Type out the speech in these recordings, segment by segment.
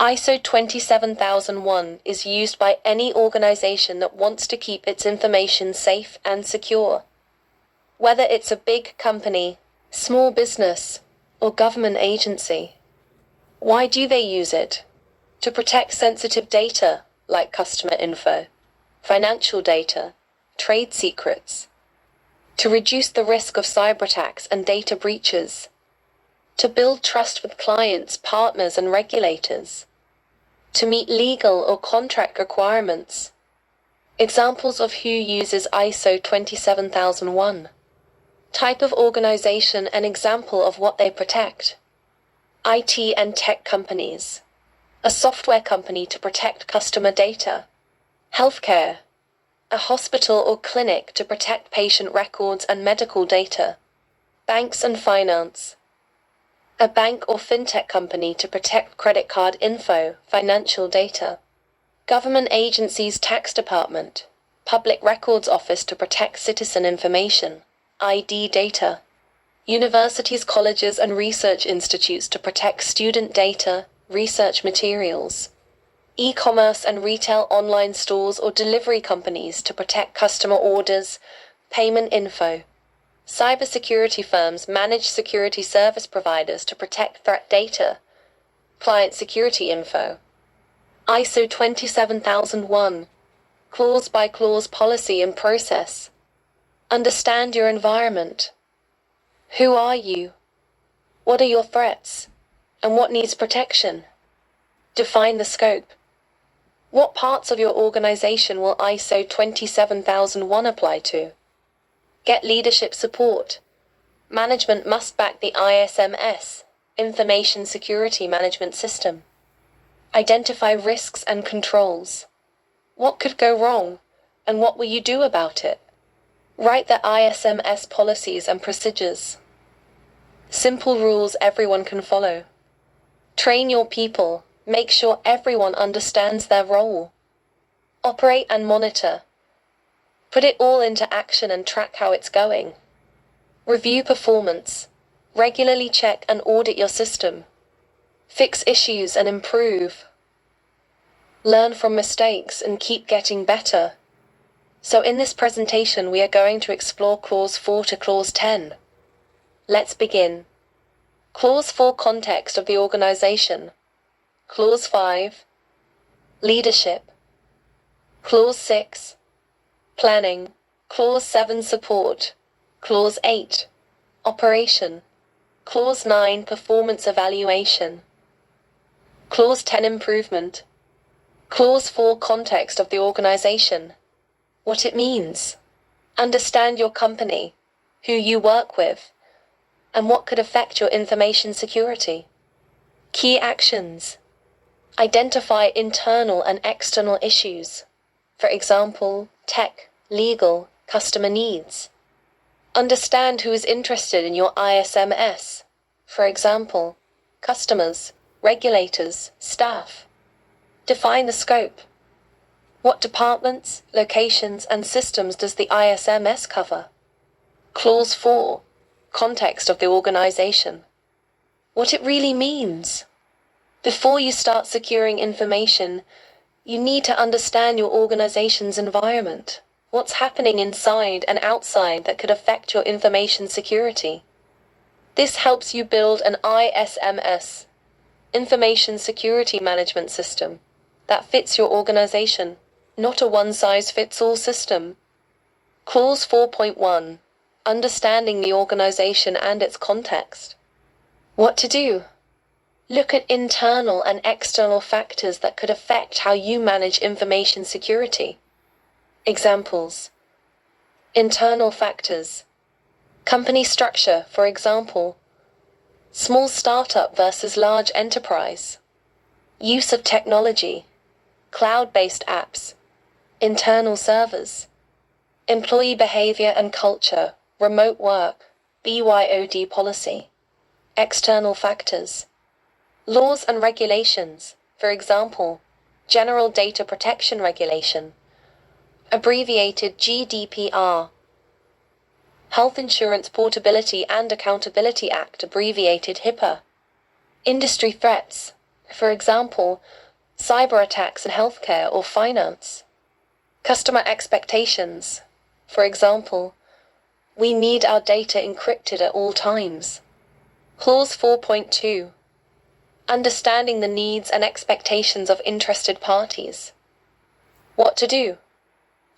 ISO 27001 is used by any organization that wants to keep its information safe and secure. Whether it's a big company, small business, or government agency. Why do they use it? To protect sensitive data like customer info, financial data, trade secrets. To reduce the risk of cyber attacks and data breaches. To build trust with clients, partners, and regulators. To meet legal or contract requirements. Examples of who uses ISO 27001. Type of organization and example of what they protect. IT and tech companies. A software company to protect customer data. Healthcare. A hospital or clinic to protect patient records and medical data. Banks and finance. A bank or fintech company to protect credit card info, financial data. Government agencies, tax department, public records office to protect citizen information, ID data. Universities, colleges, and research institutes to protect student data, research materials. E-commerce and retail online stores or delivery companies to protect customer orders, payment info. Cybersecurity firms manage security service providers to protect threat data, client security info. ISO 27001, clause-by-clause policy and process. Understand your environment. Who are you? What are your threats? And what needs protection? Define the scope. What parts of your organization will ISO 27001 apply to? Get leadership support. Management must back the ISMS, Information Security Management System. Identify risks and controls. What could go wrong, and what will you do about it? Write the ISMS policies and procedures. Simple rules everyone can follow. Train your people. Make sure everyone understands their role. Operate and monitor. Put it all into action and track how it's going. Review performance. Regularly check and audit your system. Fix issues and improve. Learn from mistakes and keep getting better. So in this presentation we are going to explore Clause 4 to Clause 10. Let's begin. Clause 4, context of the organization. Clause 5, leadership. Clause 6, planning. Clause 7, support. Clause 8, operation. Clause 9, performance evaluation. Clause 10, improvement. Clause 4, context of the organization. What it means. Understand your company, who you work with, and what could affect your information security. Key actions. Identify internal and external issues. For example, tech, legal, customer needs. Understand who is interested in your ISMS. For example, customers, regulators, staff. Define the scope. What departments, locations, and systems does the ISMS cover? Clause 4, context of the organization. What it really means. Before you start securing information, you need to understand your organization's environment. What's happening inside and outside that could affect your information security. This helps you build an ISMS, Information Security Management System, that fits your organization, not a one-size-fits-all system. Clause 4.1, understanding the organization and its context. What to do? Look at internal and external factors that could affect how you manage information security. Examples. Internal factors. Company structure, for example. Small startup versus large enterprise. Use of technology. Cloud-based apps. Internal servers. Employee behavior and culture. Remote work. BYOD policy. External factors. Laws and regulations, for example, General Data Protection Regulation, abbreviated GDPR. Health Insurance Portability and Accountability Act, abbreviated HIPAA. Industry threats, For example, cyber attacks in healthcare or finance. Customer expectations. For example, we need our data encrypted at all times. Clause 4.2. Understanding the needs and expectations of interested parties. What to do?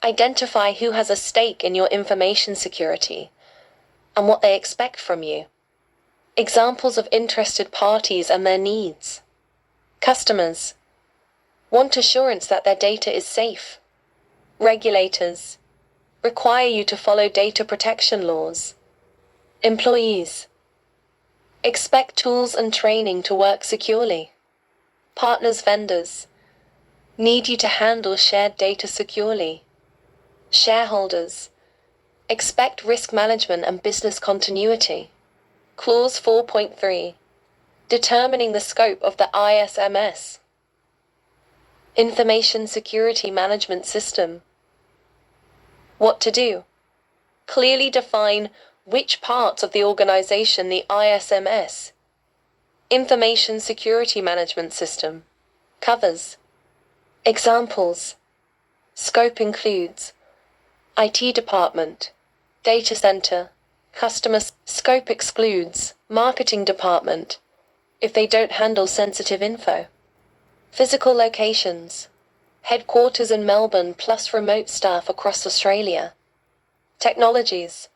Identify who has a stake in your information security and what they expect from you. Examples of interested parties and their needs. Customers want assurance that their data is safe. Regulators require you to follow data protection laws. Employees expect tools and training to work securely. Partners, vendors need you to handle shared data securely. Shareholders expect risk management and business continuity. Clause 4.3. Determining the scope of the ISMS. Information Security Management System. What to do? Clearly define which parts of the organization the ISMS, Information Security Management System, covers. Examples. Scope includes IT department, data center, customer. Scope excludes marketing department if they don't handle sensitive info. Physical locations, headquarters in Melbourne plus remote staff across Australia. Technologies,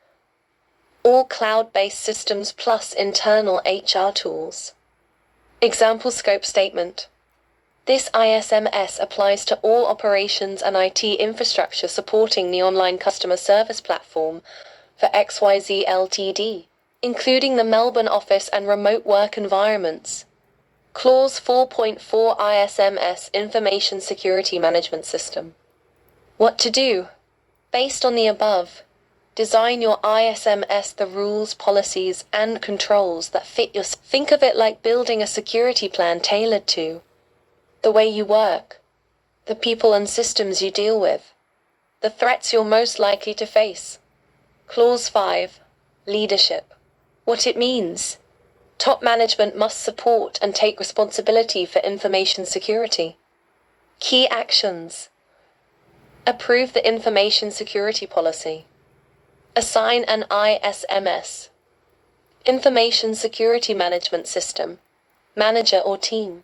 all cloud-based systems plus internal HR tools. Example scope statement. This ISMS applies to all operations and IT infrastructure supporting the online customer service platform for XYZ Ltd, including the Melbourne office and remote work environments. Clause 4.4 ISMS Information Security Management System. What to do? Based on the above, design your ISMS, the rules, policies, and controls that fit your. Think of it like building a security plan tailored to the way you work, the people and systems you deal with, the threats you're most likely to face. Clause 5. Leadership. What it means. Top management must support and take responsibility for information security. Key actions. Approve the information security policy. Assign an ISMS, Information Security Management System, manager or team.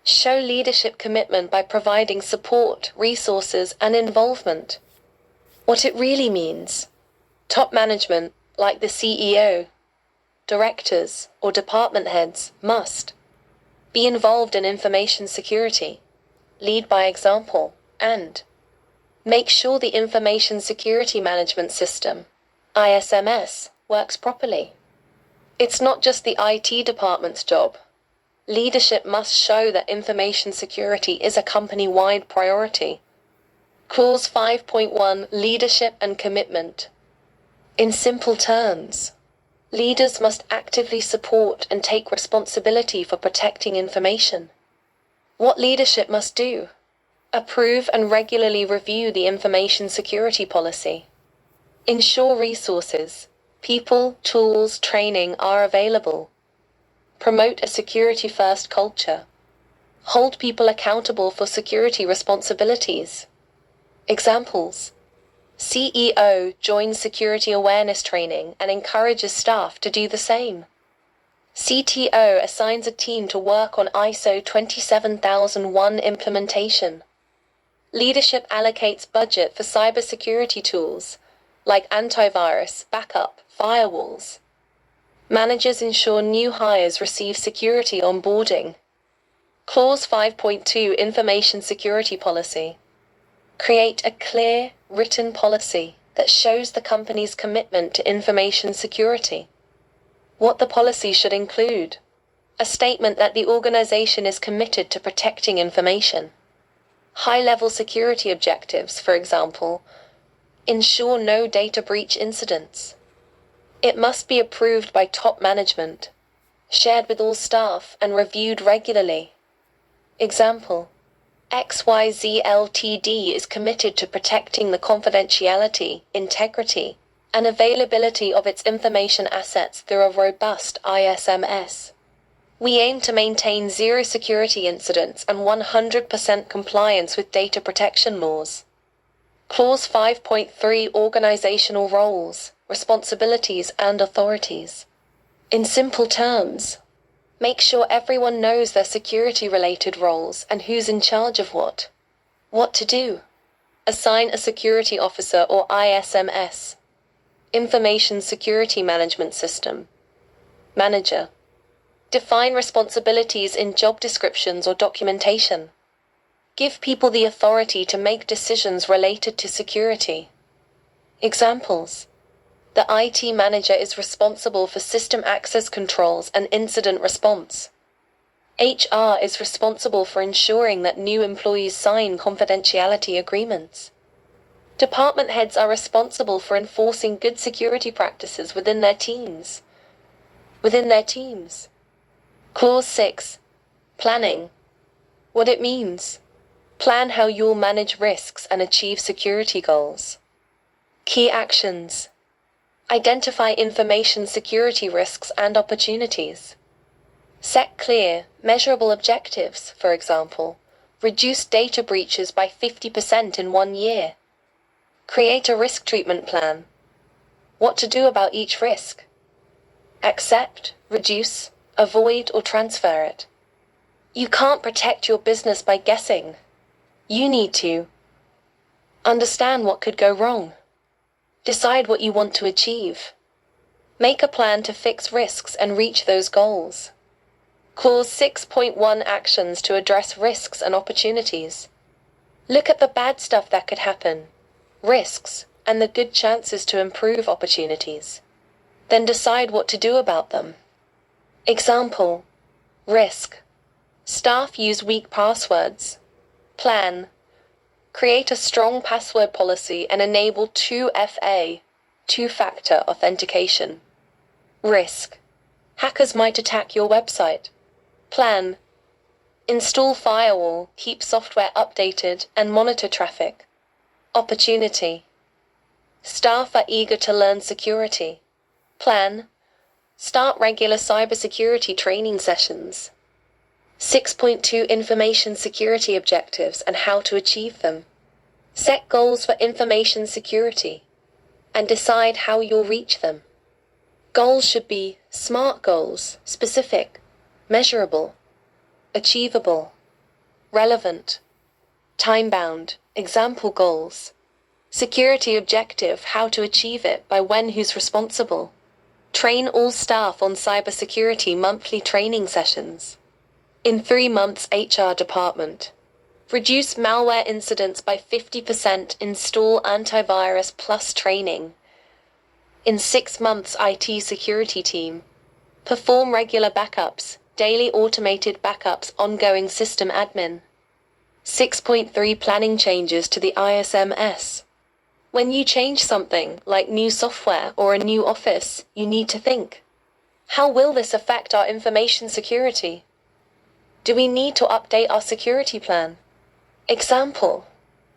Show leadership commitment by providing support, resources, and involvement. What it really means. Top management, like the CEO, directors, or department heads, must be involved in information security, lead by example, and make sure the Information Security Management System, ISMS, works properly. It's not just the IT department's job. Leadership must show that information security is a company-wide priority. Clause 5.1 Leadership and Commitment. In simple terms, leaders must actively support and take responsibility for protecting information. What leadership must do? Approve and regularly review the information security policy. Ensure resources, people, tools, training are available. Promote a security-first culture. Hold people accountable for security responsibilities. Examples. CEO joins security awareness training and encourages staff to do the same. CTO assigns a team to work on ISO 27001 implementation. Leadership allocates budget for cybersecurity tools, like antivirus, backup, firewalls. Managers ensure new hires receive security onboarding. Clause 5.2 Information Security Policy. Create a clear, written policy that shows the company's commitment to information security. What the policy should include. A statement that the organization is committed to protecting information. High-level security objectives, for example, ensure no data breach incidents. It must be approved by top management, shared with all staff, and reviewed regularly. Example. XYZ Ltd is committed to protecting the confidentiality, integrity, and availability of its information assets through a robust ISMS. We aim to maintain zero security incidents and 100% compliance with data protection laws. Clause 5.3 Organizational roles, responsibilities and authorities. In simple terms, make sure everyone knows their security-related roles and who's in charge of what. What to do. Assign a security officer or ISMS. Information Security Management System. Manager. Define responsibilities in job descriptions or documentation. Give people the authority to make decisions related to security. Examples. The IT manager is responsible for system access controls and incident response. HR is responsible for ensuring that new employees sign confidentiality agreements. Department heads are responsible for enforcing good security practices within their teams. Clause 6. Planning. What it means. Plan how you'll manage risks and achieve security goals. Key actions. Identify information security risks and opportunities. Set clear, measurable objectives, for example, reduce data breaches by 50% in 1 year. Create a risk treatment plan. What to do about each risk. Accept, reduce, avoid or transfer it. You can't protect your business by guessing. You need to understand what could go wrong. Decide what you want to achieve. Make a plan to fix risks and reach those goals. Clause 6.1 Actions to address risks and opportunities. Look at the bad stuff that could happen, risks, and the good chances to improve opportunities. Then decide what to do about them. Example. Risk. Staff use weak passwords. Plan. Create a strong password policy and enable 2FA, two-factor authentication. Risk. Hackers might attack your website. Plan. Install firewall, keep software updated, and monitor traffic. Opportunity. Staff are eager to learn security. Plan. Start regular cybersecurity training sessions. 6.2 Information security objectives and how to achieve them. Set goals for information security and decide how you'll reach them. Goals should be SMART goals, specific, measurable, achievable, relevant, time-bound, example goals. Security objective, how to achieve it, by when, who's responsible. Train all staff on cybersecurity monthly training sessions. In 3 months, HR department. Reduce malware incidents by 50%, install antivirus plus training. In 6 months, IT security team. Perform regular backups, daily automated backups, ongoing system admin. 6.3 Planning changes to the ISMS. When you change something, like new software or a new office, you need to think. How will this affect our information security? Do we need to update our security plan? Example.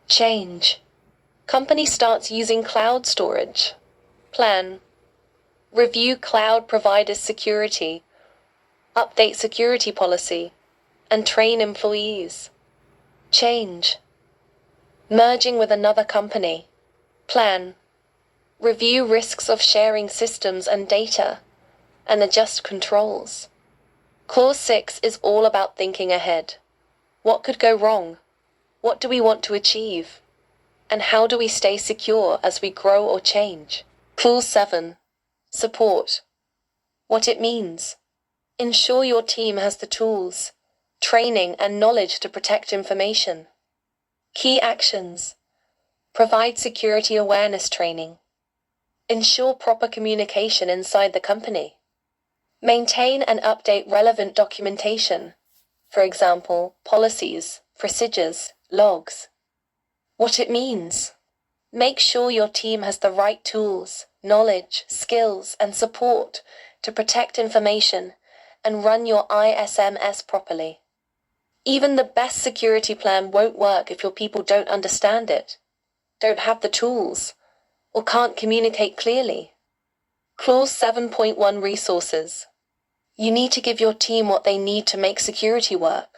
Change. Company starts using cloud storage. Plan. Review cloud providers' security. Update security policy. And train employees. Change. Merging with another company. Plan. Review risks of sharing systems and data. And adjust controls. Clause 6 is all about thinking ahead. What could go wrong? What do we want to achieve? And how do we stay secure as we grow or change? Clause 7. Support. What it means. Ensure your team has the tools, training and knowledge to protect information. Key actions. Provide security awareness training. Ensure proper communication inside the company. Maintain and update relevant documentation. For example, policies, procedures, logs. What it means. Make sure your team has the right tools, knowledge, skills, and support to protect information and run your ISMS properly. Even the best security plan won't work if your people don't understand it, don't have the tools, or can't communicate clearly. Clause 7.1 Resources. You need to give your team what they need to make security work.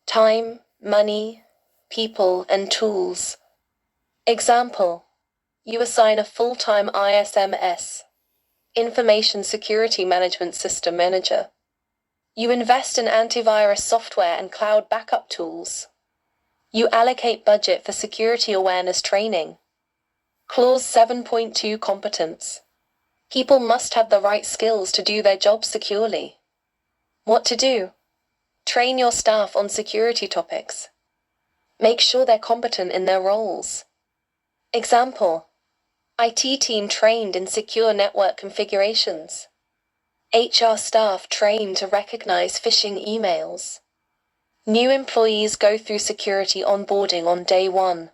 Time, money, people, and tools. Example, you assign a full-time ISMS, Information Security Management System Manager. You invest in antivirus software and cloud backup tools. You allocate budget for security awareness training. Clause 7.2 Competence. People must have the right skills to do their job securely. What to do? Train your staff on security topics. Make sure they're competent in their roles. Example, IT team trained in secure network configurations. HR staff trained to recognize phishing emails. New employees go through security onboarding on day 1.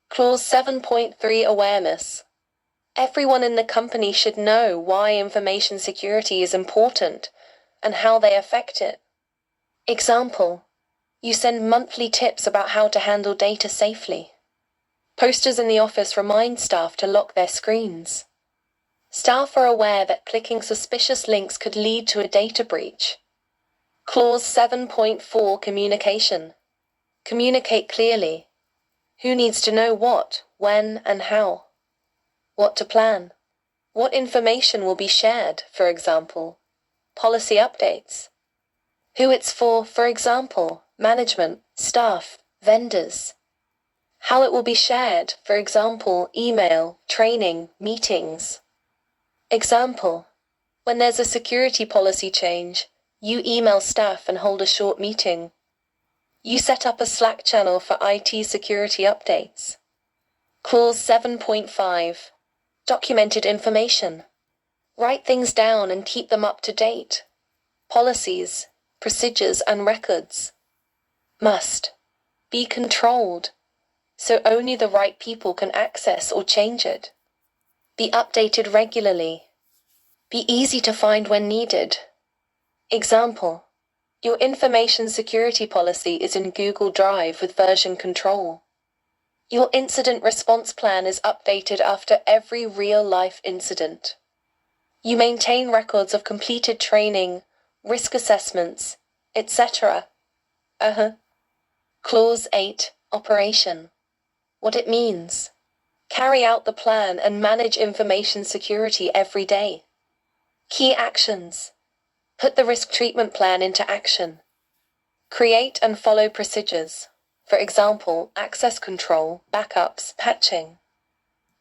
Clause 7.3 Awareness. Everyone in the company should know why information security is important and how they affect it. Example, you send monthly tips about how to handle data safely. Posters in the office remind staff to lock their screens. Staff are aware that clicking suspicious links could lead to a data breach. Clause 7.4 Communication. Communicate clearly. Who needs to know what, when, and how? What to plan? What information will be shared, for example? Policy updates. Who it's for example, management, staff, vendors. How it will be shared, for example, email, training, meetings. Example, when there's a security policy change, you email staff and hold a short meeting. You set up a Slack channel for IT security updates. Clause 7.5. Documented information. Write things down and keep them up to date. Policies, procedures, and records. Must be controlled, so only the right people can access or change it. Be updated regularly. Be easy to find when needed. Example, your information security policy is in Google Drive with version control. Your incident response plan is updated after every real-life incident. You maintain records of completed training, risk assessments, etc. Clause 8. Operation. What it means. Carry out the plan and manage information security every day. Key actions. Put the risk treatment plan into action. Create and follow procedures. For example, access control, backups, patching.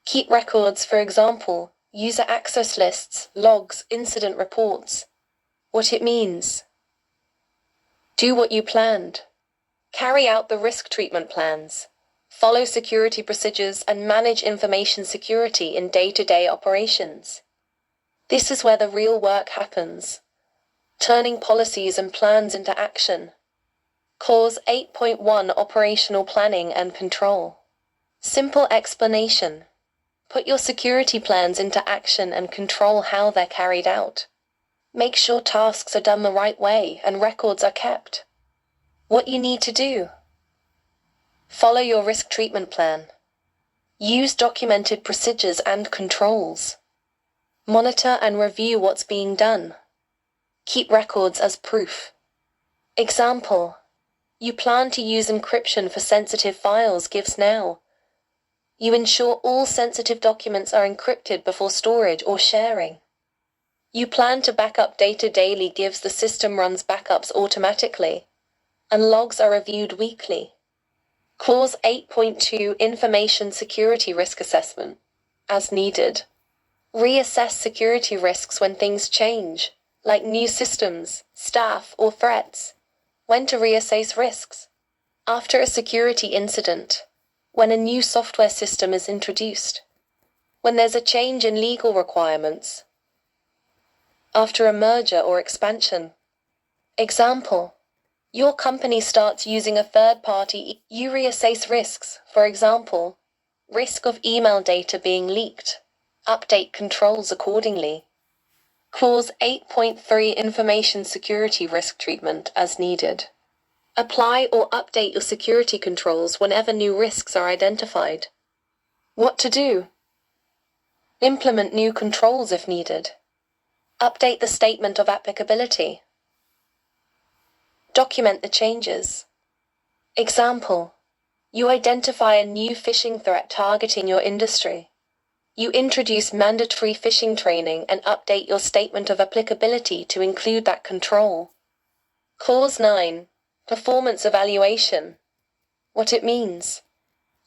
Keep records, for example, user access lists, logs, incident reports. What it means. Do what you planned. Carry out the risk treatment plans. Follow security procedures and manage information security in day-to-day operations. This is where the real work happens. Turning policies and plans into action. Clause 8.1 Operational Planning and Control. Simple explanation. Put your security plans into action and control how they're carried out. Make sure tasks are done the right way and records are kept. What you need to do. Follow your risk treatment plan. Use documented procedures and controls. Monitor and review what's being done. Keep records as proof. Example, you plan to use encryption for sensitive files gives now. You ensure all sensitive documents are encrypted before storage or sharing. You plan to back up data daily gives the system runs backups automatically, and logs are reviewed weekly. Clause 8.2 Information Security Risk Assessment. As needed. Reassess security risks when things change, like new systems, staff, or threats. When to reassess risks. After a security incident. When a new software system is introduced. When there's a change in legal requirements. After a merger or expansion. Example. Your company starts using a third party. You reassess risks, for example, risk of email data being leaked. Update controls accordingly. Clause 8.3 Information Security Risk Treatment as needed. Apply or update your security controls whenever new risks are identified. What to do? Implement new controls if needed. Update the statement of applicability. Document the changes. Example: you identify a new phishing threat targeting your industry. You introduce mandatory phishing training and update your statement of applicability to include that control. Clause 9. Performance evaluation. What it means.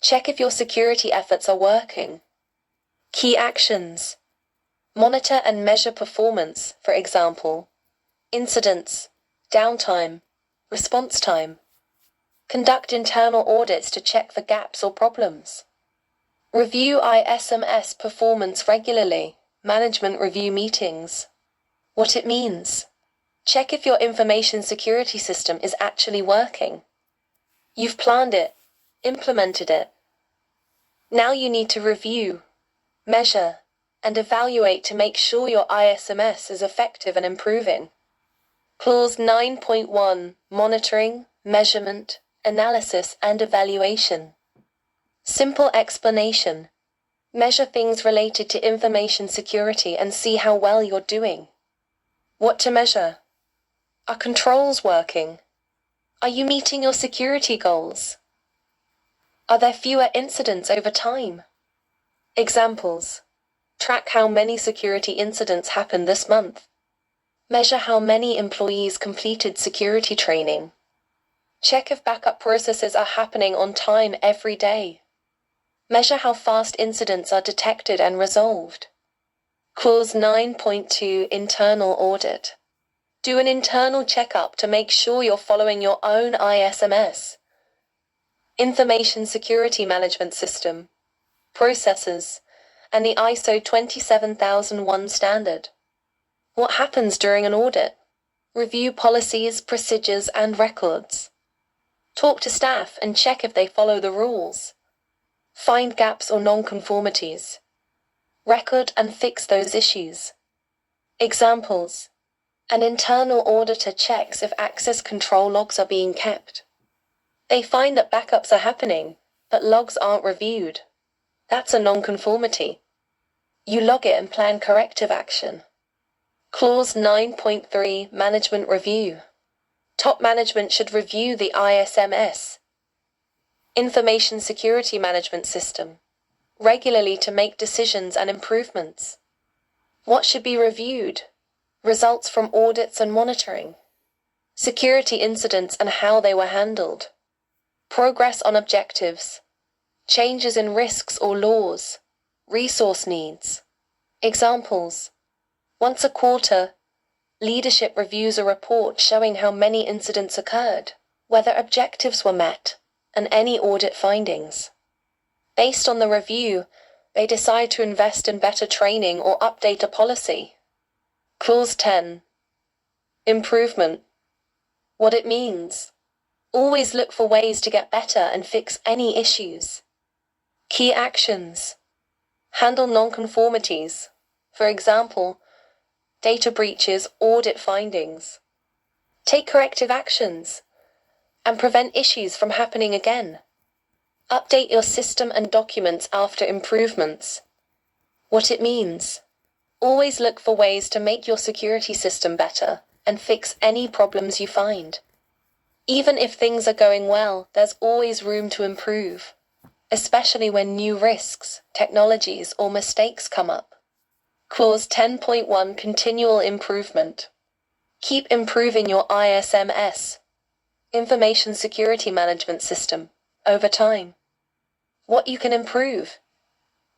Check if your security efforts are working. Key actions. Monitor and measure performance, for example, incidents, downtime, response time. Conduct internal audits to check for gaps or problems. Review ISMS performance regularly, management review meetings. What it means. Check if your information security system is actually working. You've planned it, implemented it. Now you need to review, measure, and evaluate to make sure your ISMS is effective and improving. Clause 9.1. Monitoring, measurement, analysis and evaluation. Simple explanation. Measure things related to information security and see how well you're doing. What to measure? Are controls working? Are you meeting your security goals? Are there fewer incidents over time? Examples. Track how many security incidents happened this month. Measure how many employees completed security training. Check if backup processes are happening on time every day. Measure how fast incidents are detected and resolved. Clause 9.2. Internal audit. Do an internal checkup to make sure you're following your own ISMS. Information Security Management System, processes, and the ISO 27001 standard. What happens during an audit? Review policies, procedures, and records. Talk to staff and check if they follow the rules. Find gaps or non-conformities. Record and fix those issues. Examples. An internal auditor checks if access control logs are being kept. They find that backups are happening, but logs aren't reviewed. That's a non-conformity. You log it and plan corrective action. Clause 9.3. Management review. Top management should review the ISMS, Information Security Management System, regularly to make decisions and improvements. What should be reviewed? Results from audits and monitoring. Security incidents and how they were handled. Progress on objectives. Changes in risks or laws. Resource needs. Examples. Once a quarter, leadership reviews a report showing how many incidents occurred, whether objectives were met, and any audit findings. Based on the review, they decide to invest in better training or update a policy. Clause 10. Improvement. What it means. Always look for ways to get better and fix any issues. Key actions. Handle non-conformities. For example, data breaches, audit findings. Take corrective actions and prevent issues from happening again. Update your system and documents after improvements. What it means. Always look for ways to make your security system better and fix any problems you find. Even if things are going well, there's always room to improve, especially when new risks, technologies, or mistakes come up. Clause 10.1. Continual improvement. Keep improving your ISMS, Information Security Management System, over time. What you can improve.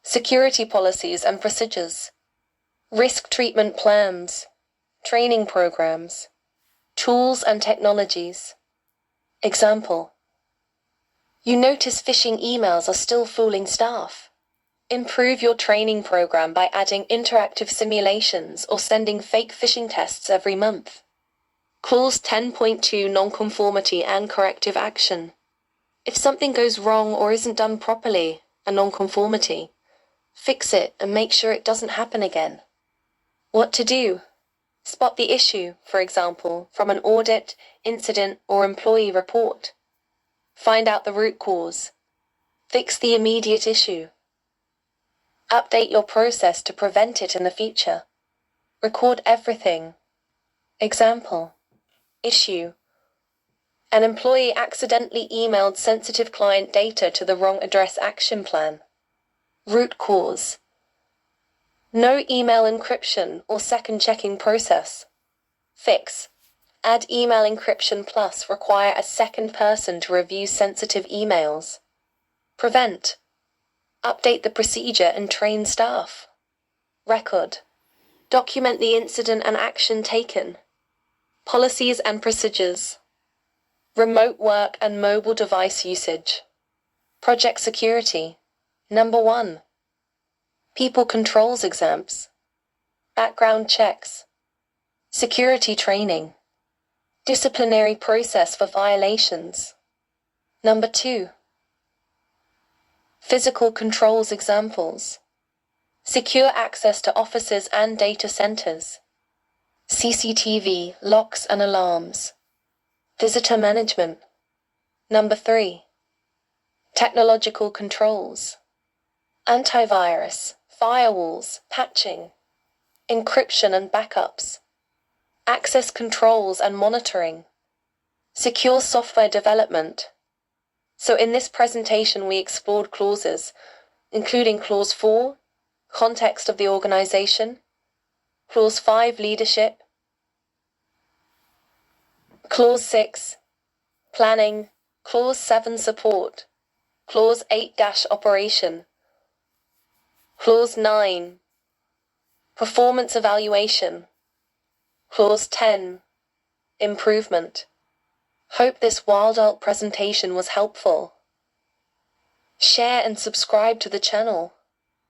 Security policies and procedures. Risk treatment plans. Training programs. Tools and technologies. Example. You notice phishing emails are still fooling staff. Improve your training program by adding interactive simulations or sending fake phishing tests every month. Clause 10.2. Nonconformity and corrective action. If something goes wrong or isn't done properly, a nonconformity, fix it and make sure it doesn't happen again. What to do? Spot the issue, for example, from an audit, incident, or employee report. Find out the root cause. Fix the immediate issue. Update your process to prevent it in the future. Record everything. Example. Issue. An employee accidentally emailed sensitive client data to the wrong address. Action plan. Root cause. No email encryption or second checking process. Fix. Add email encryption plus require a second person to review sensitive emails. Prevent. Update the procedure and train staff. Record. Document the incident and action taken. Policies and procedures. Remote work and mobile device usage. Project security. Number 1. People controls exams. Background checks. Security training. Disciplinary process for violations. Number 2. Physical controls examples. Secure access to offices and data centers. CCTV, locks and alarms. Visitor management. Number 3. Technological controls. Antivirus, firewalls, patching, encryption and backups. Access controls and monitoring. Secure software development. So in this presentation we explored clauses, including Clause 4, context of the organization, Clause 5, leadership, Clause 6, planning, Clause 7, support, Clause 8, operation, Clause 9, performance evaluation, Clause 10, improvement. Hope this Wild Elk presentation was helpful. Share and subscribe to the channel.